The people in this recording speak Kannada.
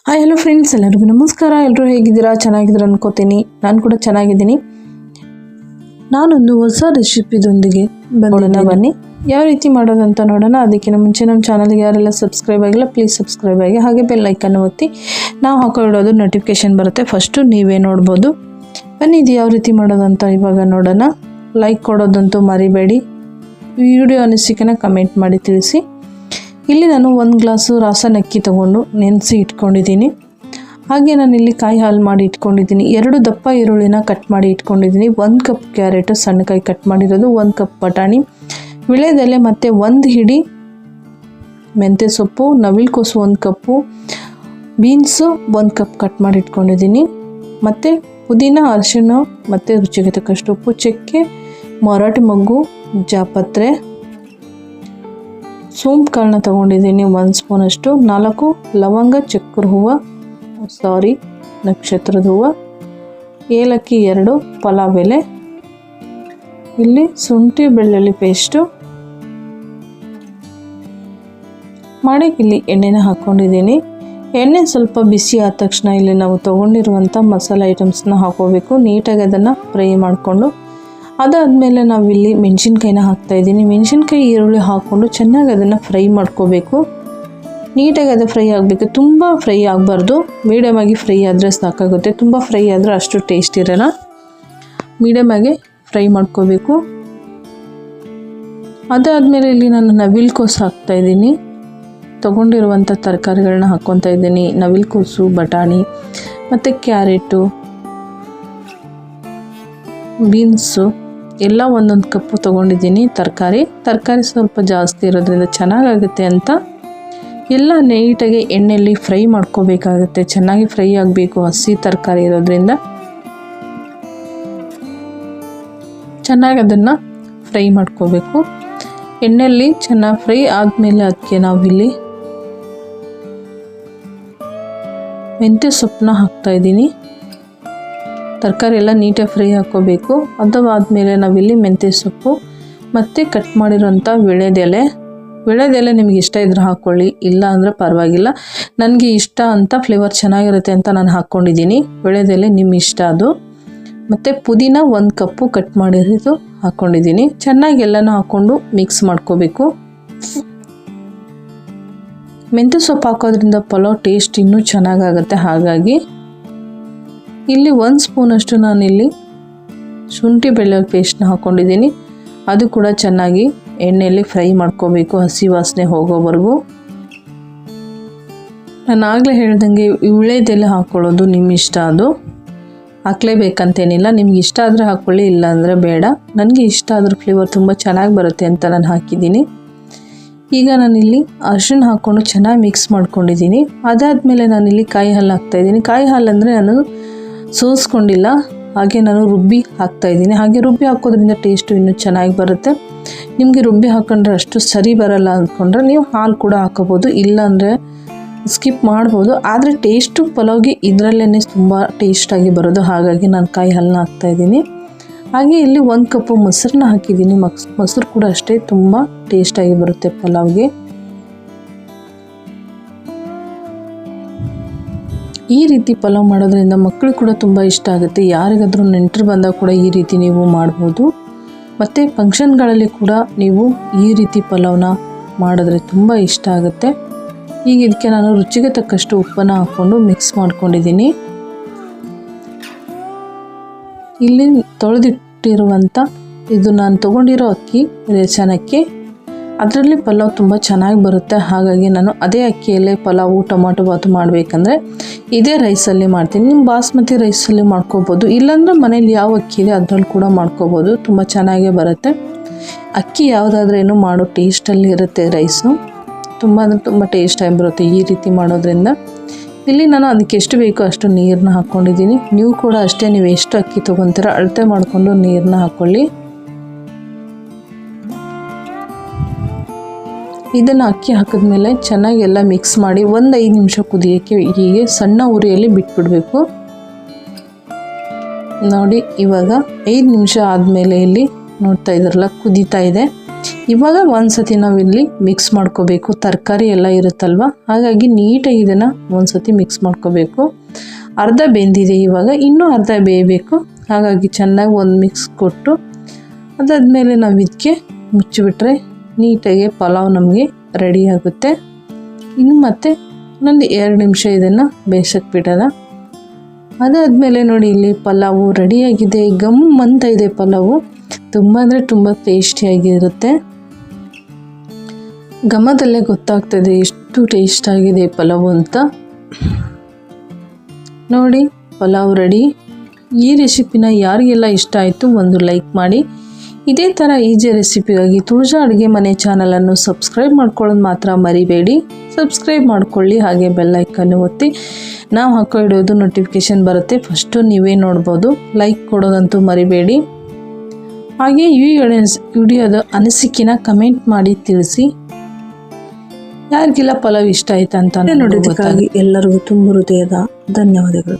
ಹಾಯ್ ಹಲೋ ಫ್ರೆಂಡ್ಸ್, ಎಲ್ಲರಿಗೂ ನಮಸ್ಕಾರ. ಎಲ್ಲರೂ ಹೇಗಿದ್ದೀರಾ? ಚೆನ್ನಾಗಿದ್ದೀರಾ ಅನ್ಕೋತೀನಿ. ನಾನು ಕೂಡ ಚೆನ್ನಾಗಿದ್ದೀನಿ. ನಾನೊಂದು ಹೊಸ ರೆಸಿಪಿದೊಂದಿಗೆ ಬನ್ನಿ ಯಾವ ರೀತಿ ಮಾಡೋದಂತ ನೋಡೋಣ. ಅದಕ್ಕಿಂತ ಮುಂಚೆ ನಮ್ಮ ಚಾನಲ್ಗೆ ಯಾರೆಲ್ಲ ಸಬ್ಸ್ಕ್ರೈಬ್ ಆಗಿಲ್ಲ ಪ್ಲೀಸ್ ಸಬ್ಸ್ಕ್ರೈಬ್ ಆಗಿ, ಹಾಗೆ ಬೆಲ್ ಐಕನ್ ಒತ್ತಿ. ನಾವು ಹಾಕೊಳ್ಳೋದು ನೋಟಿಫಿಕೇಶನ್ ಬರುತ್ತೆ, ಫಸ್ಟು ನೀವೇ ನೋಡ್ಬೋದು. ಬನ್ನಿ ಇದು ಯಾವ ರೀತಿ ಮಾಡೋದಂತ ಇವಾಗ ನೋಡೋಣ. ಲೈಕ್ ಕೊಡೋದಂತೂ ಮರಿಬೇಡಿ. ವಿಡಿಯೋ ಅನಿಸಿಕೆನ ಕಮೆಂಟ್ ಮಾಡಿ ತಿಳಿಸಿ. ಇಲ್ಲಿ ನಾನು 1 ಗ್ಲಾಸು ರಾಸನ್ ಅಕ್ಕಿ ತೊಗೊಂಡು ನೆನೆಸಿ ಇಟ್ಕೊಂಡಿದ್ದೀನಿ. ಹಾಗೆ ನಾನಿಲ್ಲಿ ಕಾಯಿ ಹಾಲು ಮಾಡಿ ಇಟ್ಕೊಂಡಿದ್ದೀನಿ. 2 ದಪ್ಪ ಈರುಳ್ಳಿನ ಕಟ್ ಮಾಡಿ ಇಟ್ಕೊಂಡಿದ್ದೀನಿ. 1 ಕಪ್ ಕ್ಯಾರೆಟು ಸಣ್ಣಕಾಯಿ ಕಟ್ ಮಾಡಿರೋದು, 1 ಕಪ್ ಬಟಾಣಿ, ವಿಳೆದೆಲೆ ಮತ್ತು 1 ಹಿಡಿ ಮೆಂತ್ಯ ಸೊಪ್ಪು, ನವಿಲುಕೋಸು 1 ಕಪ್ಪು, ಬೀನ್ಸು 1 ಕಪ್ ಕಟ್ ಮಾಡಿ ಇಟ್ಕೊಂಡಿದ್ದೀನಿ. ಮತ್ತು ಪುದೀನ, ಅರಿಶಿಣ ಮತ್ತು ರುಚಿಗೆ ತಕ್ಕಷ್ಟು ಉಪ್ಪು, ಚಕ್ಕೆ, ಮರಾಠಿ ಮೊಗ್ಗು, ಜಾಪತ್ರೆ, ಸೋಂಪು ಕಾಳನ್ನ ತೊಗೊಂಡಿದ್ದೀನಿ 1 ಸ್ಪೂನಷ್ಟು, 4 ಲವಂಗ, ಚಕ್ರ ಹೂವು ನಕ್ಷತ್ರದ ಹೂವು, ಏಲಕ್ಕಿ 2, ಪಲಾವ್ ಎಲೆ, ಇಲ್ಲಿ ಶುಂಠಿ ಬೆಳ್ಳುಳ್ಳಿ ಪೇಸ್ಟು ಮಾಡಿ ಇಲ್ಲಿ ಎಣ್ಣೆನ ಹಾಕ್ಕೊಂಡಿದ್ದೀನಿ. ಎಣ್ಣೆ ಸ್ವಲ್ಪ ಬಿಸಿ ಆದ ತಕ್ಷಣ ಇಲ್ಲಿ ನಾವು ತೊಗೊಂಡಿರುವಂಥ ಮಸಾಲೆ ಐಟಮ್ಸ್ನ ಹಾಕೋಬೇಕು. ನೀಟಾಗಿ ಅದನ್ನು ಫ್ರೈ ಮಾಡಿಕೊಂಡು ಅದಾದಮೇಲೆ ನಾವಿಲ್ಲಿ ಮೆಣಸಿನ್ಕಾಯಿನ ಹಾಕ್ತಾಯಿದ್ದೀನಿ. ಮೆಣಸಿನ್ಕಾಯಿ ಈರುಳ್ಳಿ ಹಾಕ್ಕೊಂಡು ಚೆನ್ನಾಗಿ ಅದನ್ನು ಫ್ರೈ ಮಾಡ್ಕೋಬೇಕು. ನೀಟಾಗಿ ಅದು ಫ್ರೈ ಆಗಬೇಕು, ತುಂಬ ಫ್ರೈ ಆಗಬಾರ್ದು, ಮೀಡಿಯಮಾಗಿ ಫ್ರೈ ಆದರೆ ಸಾಕಾಗುತ್ತೆ. ತುಂಬ ಫ್ರೈ ಆದರೆ ಅಷ್ಟು ಟೇಸ್ಟ್ ಇರೋಲ್ಲ. ಮೀಡಿಯಮಾಗಿ ಫ್ರೈ ಮಾಡ್ಕೋಬೇಕು. ಅದಾದಮೇಲೆ ಇಲ್ಲಿ ನಾನು ನವಿಲುಕೋಸು ಹಾಕ್ತಾಯಿದ್ದೀನಿ. ತೊಗೊಂಡಿರುವಂಥ ತರಕಾರಿಗಳನ್ನ ಹಾಕ್ಕೊತಾ ಇದ್ದೀನಿ. ನವಿಲುಕೋಸು, ಬಟಾಣಿ ಮತ್ತು ಕ್ಯಾರೆಟು, ಬೀನ್ಸು ಎಲ್ಲ 1 ಕಪ್ಪು ತೊಗೊಂಡಿದ್ದೀನಿ. ತರಕಾರಿ ಸ್ವಲ್ಪ ಜಾಸ್ತಿ ಇರೋದ್ರಿಂದ ಚೆನ್ನಾಗಾಗುತ್ತೆ ಅಂತ ಎಲ್ಲ ನೀಟಾಗಿ ಎಣ್ಣೆಯಲ್ಲಿ ಫ್ರೈ ಮಾಡ್ಕೋಬೇಕಾಗುತ್ತೆ. ಚೆನ್ನಾಗಿ ಫ್ರೈ ಆಗಬೇಕು, ಹಸಿ ತರಕಾರಿ ಇರೋದ್ರಿಂದ ಚೆನ್ನಾಗಿ ಅದನ್ನು ಫ್ರೈ ಮಾಡ್ಕೋಬೇಕು. ಎಣ್ಣೆಯಲ್ಲಿ ಚೆನ್ನಾಗಿ ಫ್ರೈ ಆದಮೇಲೆ ಅದಕ್ಕೆ ನಾವಿಲ್ಲಿ ಮೆಂತ್ಯ ಸೊಪ್ಪನ್ನ ಹಾಕ್ತಾಯಿದ್ದೀನಿ. ತರಕಾರಿ ಎಲ್ಲ ನೀಟಾಗಿ ಫ್ರೈ ಹಾಕ್ಕೋಬೇಕು. ಅದಾದಮೇಲೆ ನಾವಿಲ್ಲಿ ಮೆಂತ್ಯ ಸೊಪ್ಪು ಮತ್ತು ಕಟ್ ಮಾಡಿರೋಂಥ ವಿಳೆದೆಲೆ ನಿಮಗೆ ಇಷ್ಟ ಇದ್ರೆ ಹಾಕ್ಕೊಳ್ಳಿ, ಇಲ್ಲ ಅಂದರೆ ಪರವಾಗಿಲ್ಲ. ನನಗೆ ಇಷ್ಟ ಅಂತ ಫ್ಲೇವರ್ ಚೆನ್ನಾಗಿರುತ್ತೆ ಅಂತ ನಾನು ಹಾಕ್ಕೊಂಡಿದ್ದೀನಿ. ವಿಳೆದೆಲೆ ನಿಮ್ಮ ಇಷ್ಟ ಅದು. ಮತ್ತು ಪುದೀನ 1 ಕಪ್ಪು ಕಟ್ ಮಾಡಿರೋದು ಹಾಕ್ಕೊಂಡಿದ್ದೀನಿ. ಚೆನ್ನಾಗಿ ಎಲ್ಲನೂ ಹಾಕ್ಕೊಂಡು ಮಿಕ್ಸ್ ಮಾಡ್ಕೋಬೇಕು. ಮೆಂತ್ಯ ಸೊಪ್ಪು ಹಾಕೋದ್ರಿಂದ ಪಲಾವ್ ಟೇಸ್ಟ್ ಇನ್ನೂ ಚೆನ್ನಾಗಾಗುತ್ತೆ. ಹಾಗಾಗಿ ಇಲ್ಲಿ 1 ಸ್ಪೂನಷ್ಟು ನಾನಿಲ್ಲಿ ಶುಂಠಿ ಬೆಳ್ಳುಳ್ಳಿ ಪೇಸ್ಟ್ನ ಹಾಕ್ಕೊಂಡಿದ್ದೀನಿ. ಅದು ಕೂಡ ಚೆನ್ನಾಗಿ ಎಣ್ಣೆಯಲ್ಲಿ ಫ್ರೈ ಮಾಡ್ಕೋಬೇಕು, ಹಸಿ ವಾಸನೆ ಹೋಗೋವರೆಗೂ. ನಾನು ಆಗಲೇ ಹೇಳ್ದಂಗೆ ವಿಳೆದೆಲೆ ಹಾಕ್ಕೊಳ್ಳೋದು ನಿಮ್ಮ ಇಷ್ಟ, ಅದು ಹಾಕಲೇಬೇಕಂತೇನಿಲ್ಲ. ನಿಮ್ಗೆ ಇಷ್ಟ ಆದರೆ ಹಾಕ್ಕೊಳ್ಳಿ, ಇಲ್ಲ ಅಂದರೆ ಬೇಡ. ನನಗೆ ಇಷ್ಟ ಆದರೂ ಫ್ಲೇವರ್ ತುಂಬ ಚೆನ್ನಾಗಿ ಬರುತ್ತೆ ಅಂತ ನಾನು ಹಾಕಿದ್ದೀನಿ. ಈಗ ನಾನಿಲ್ಲಿ ಅರಿಶಿಣ ಹಾಕ್ಕೊಂಡು ಚೆನ್ನಾಗಿ ಮಿಕ್ಸ್ ಮಾಡ್ಕೊಂಡಿದ್ದೀನಿ. ಅದಾದಮೇಲೆ ನಾನಿಲ್ಲಿ ಕಾಯಿ ಹಾಲು ಹಾಕ್ತಾಯಿದ್ದೀನಿ. ಕಾಯಿ ಹಾಲು ಅಂದರೆ ನಾನು ಸೋಸ್ಕೊಂಡಿಲ್ಲ, ಹಾಗೆ ನಾನು ರುಬ್ಬಿ ಹಾಕ್ತಾಯಿದ್ದೀನಿ. ಹಾಗೆ ರುಬ್ಬಿ ಹಾಕೋದ್ರಿಂದ ಟೇಸ್ಟು ಇನ್ನೂ ಚೆನ್ನಾಗಿ ಬರುತ್ತೆ. ನಿಮಗೆ ರುಬ್ಬಿ ಹಾಕೊಂಡ್ರೆ ಅಷ್ಟು ಸರಿ ಬರಲ್ಲ ಅಂದ್ಕೊಂಡ್ರೆ ನೀವು ಹಾಲು ಕೂಡ ಹಾಕೋಬೋದು, ಇಲ್ಲಾಂದರೆ ಸ್ಕಿಪ್ ಮಾಡ್ಬೋದು. ಆದರೆ ಟೇಸ್ಟು ಪಲಾವ್ಗೆ ಇದರಲ್ಲೇ ತುಂಬ ಟೇಸ್ಟಾಗಿ ಬರೋದು. ಹಾಗಾಗಿ ನಾನು ಕಾಯಿ ಹಾಲನ್ನ ಹಾಕ್ತಾಯಿದ್ದೀನಿ. ಹಾಗೆ ಇಲ್ಲಿ 1 ಕಪ್ಪು ಮೊಸರನ್ನ ಹಾಕಿದ್ದೀನಿ. ಮೊಸರು ಕೂಡ ಅಷ್ಟೇ ತುಂಬ ಟೇಸ್ಟಾಗಿ ಬರುತ್ತೆ ಪಲಾವ್ಗೆ. ಈ ರೀತಿ ಪಲಾವ್ ಮಾಡೋದ್ರಿಂದ ಮಕ್ಕಳು ಕೂಡ ತುಂಬ ಇಷ್ಟ ಆಗುತ್ತೆ. ಯಾರಿಗಾದರೂ ನೆಂಟರು ಬಂದಾಗ ಕೂಡ ಈ ರೀತಿ ನೀವು ಮಾಡ್ಬೋದು. ಮತ್ತು ಫಂಕ್ಷನ್ಗಳಲ್ಲಿ ಕೂಡ ನೀವು ಈ ರೀತಿ ಪಲಾವ್ನ ಮಾಡಿದ್ರೆ ತುಂಬ ಇಷ್ಟ ಆಗುತ್ತೆ. ಈಗ ಇದಕ್ಕೆ ನಾನು ರುಚಿಗೆ ತಕ್ಕಷ್ಟು ಉಪ್ಪನ್ನು ಹಾಕ್ಕೊಂಡು ಮಿಕ್ಸ್ ಮಾಡ್ಕೊಂಡಿದ್ದೀನಿ. ಇಲ್ಲಿ ತೊಳೆದಿಟ್ಟಿರುವಂಥ ಇದು ನಾನು ತೊಗೊಂಡಿರೋ ಅಕ್ಕಿ, ರೇಷನ್ ಅಕ್ಕಿ, ಅದರಲ್ಲಿ ಪಲಾವ್ ತುಂಬ ಚೆನ್ನಾಗಿ ಬರುತ್ತೆ. ಹಾಗಾಗಿ ನಾನು ಅದೇ ಅಕ್ಕಿಯಲ್ಲೇ ಪಲಾವು, ಟೊಮಾಟೊ ಬಾತು ಮಾಡಬೇಕಂದ್ರೆ ಇದೇ ರೈಸಲ್ಲಿ ಮಾಡ್ತೀನಿ. ನಿಮ್ಮ ಬಾಸ್ಮತಿ ರೈಸಲ್ಲಿ ಮಾಡ್ಕೋಬೋದು, ಇಲ್ಲಾಂದರೆ ಮನೇಲಿ ಯಾವ ಅಕ್ಕಿ ಇದೆ ಅದರಲ್ಲಿ ಕೂಡ ಮಾಡ್ಕೋಬೋದು. ತುಂಬ ಚೆನ್ನಾಗೇ ಬರುತ್ತೆ. ಅಕ್ಕಿ ಯಾವುದಾದ್ರೇನು ಮಾಡೋ ಟೇಸ್ಟಲ್ಲಿ ಇರುತ್ತೆ ರೈಸು. ತುಂಬ ಅಂದರೆ ತುಂಬ ಟೇಸ್ಟಾಗಿ ಬರುತ್ತೆ ಈ ರೀತಿ ಮಾಡೋದ್ರಿಂದ. ಇಲ್ಲಿ ನಾನು ಅದಕ್ಕೆ ಎಷ್ಟು ಬೇಕೋ ಅಷ್ಟು ನೀರನ್ನ ಹಾಕ್ಕೊಂಡಿದ್ದೀನಿ. ನೀವು ಕೂಡ ಅಷ್ಟೇ, ನೀವು ಎಷ್ಟು ಅಕ್ಕಿ ತೊಗೊತೀರ ಅಳತೆ ಮಾಡಿಕೊಂಡು ನೀರನ್ನ ಹಾಕ್ಕೊಳ್ಳಿ. ಇದನ್ನು ಅಕ್ಕಿ ಹಾಕಿದ್ಮೇಲೆ ಚೆನ್ನಾಗಿ ಎಲ್ಲ ಮಿಕ್ಸ್ ಮಾಡಿ 5 ನಿಮಿಷ ಕುದಿಯೋಕ್ಕೆ ಹೀಗೆ ಸಣ್ಣ ಉರಿಯಲ್ಲಿ ಬಿಟ್ಬಿಡಬೇಕು. ನೋಡಿ ಇವಾಗ 5 ನಿಮಿಷ ಆದಮೇಲೆ ಇಲ್ಲಿ ನೋಡ್ತಾ ಇದ್ದಾರಲ್ಲ ಕುದೀತಾ ಇದೆ. ಇವಾಗ ಒಂದ್ಸತಿ ನಾವಿಲ್ಲಿ ಮಿಕ್ಸ್ ಮಾಡ್ಕೋಬೇಕು. ತರಕಾರಿ ಎಲ್ಲ ಇರುತ್ತಲ್ವ, ಹಾಗಾಗಿ ನೀಟಾಗಿ ಇದನ್ನು ಒಂದ್ಸತಿ ಮಿಕ್ಸ್ ಮಾಡ್ಕೋಬೇಕು. ಅರ್ಧ ಬೆಂದಿದೆ, ಇವಾಗ ಇನ್ನೂ ಅರ್ಧ ಬೇಯಬೇಕು. ಹಾಗಾಗಿ ಚೆನ್ನಾಗಿ ಒಂದು ಮಿಕ್ಸ್ ಕೊಟ್ಟು ಅದಾದಮೇಲೆ ನಾವು ಇದಕ್ಕೆ ಮುಚ್ಚಿಬಿಟ್ರೆ ನೀಟಾಗಿ ಪಲಾವ್ ನಮಗೆ ರೆಡಿ ಆಗುತ್ತೆ. ಇನ್ನು ಮತ್ತೆ ಇನ್ನೊಂದು 2 ನಿಮಿಷ ಇದನ್ನು ಬೇಯಿಸಕ್ಕೆ ಬಿಡೋಣ. ಅದಾದಮೇಲೆ ನೋಡಿ ಇಲ್ಲಿ ಪಲಾವು ರೆಡಿಯಾಗಿದೆ. ಗಮ್ ಅಂತ ಇದೆ ಪಲಾವು, ತುಂಬ ಅಂದರೆ ತುಂಬ ಟೇಸ್ಟಿಯಾಗಿರುತ್ತೆ. ಘಮದಲ್ಲೇ ಗೊತ್ತಾಗ್ತದೆ ಎಷ್ಟು ಟೇಸ್ಟ್ ಆಗಿದೆ ಪಲಾವು ಅಂತ. ನೋಡಿ ಪಲಾವ್ ರೆಡಿ. ಈ ರೆಸಿಪಿನ ಯಾರಿಗೆಲ್ಲ ಇಷ್ಟ ಆಯಿತು ಒಂದು ಲೈಕ್ ಮಾಡಿ. ಇದೇ ಥರ ಈಜಿ ರೆಸಿಪಿಗಾಗಿ ತುಳಜಾ ಅಡುಗೆ ಮನೆ ಚಾನಲನ್ನು ಸಬ್ಸ್ಕ್ರೈಬ್ ಮಾಡ್ಕೊಳ್ಳೋದು ಮಾತ್ರ ಮರಿಬೇಡಿ. ಸಬ್ಸ್ಕ್ರೈಬ್ ಮಾಡ್ಕೊಳ್ಳಿ, ಹಾಗೆ ಬೆಲ್ ಐಕನ್ನು ಒತ್ತಿ. ನಾವು ಹಾಕೋ ಇಡೋದು ನೋಟಿಫಿಕೇಷನ್ ಬರುತ್ತೆ, ಫಸ್ಟು ನೀವೇ ನೋಡ್ಬೋದು. ಲೈಕ್ ಕೊಡೋದಂತೂ ಮರಿಬೇಡಿ. ಹಾಗೆ ಈ ವಿಡಿಯೋದ ಅನಿಸಿಕೆನ ಕಮೆಂಟ್ ಮಾಡಿ ತಿಳಿಸಿ. ಯಾರಿಗೆಲ್ಲ ಪಲಾವ್ ಇಷ್ಟ ಆಯ್ತಾ ಅಂತ ನೋಡೋದಕ್ಕಾಗಿ ಎಲ್ಲರಿಗೂ ತುಂಬ ಹೃದಯದ ಧನ್ಯವಾದಗಳು.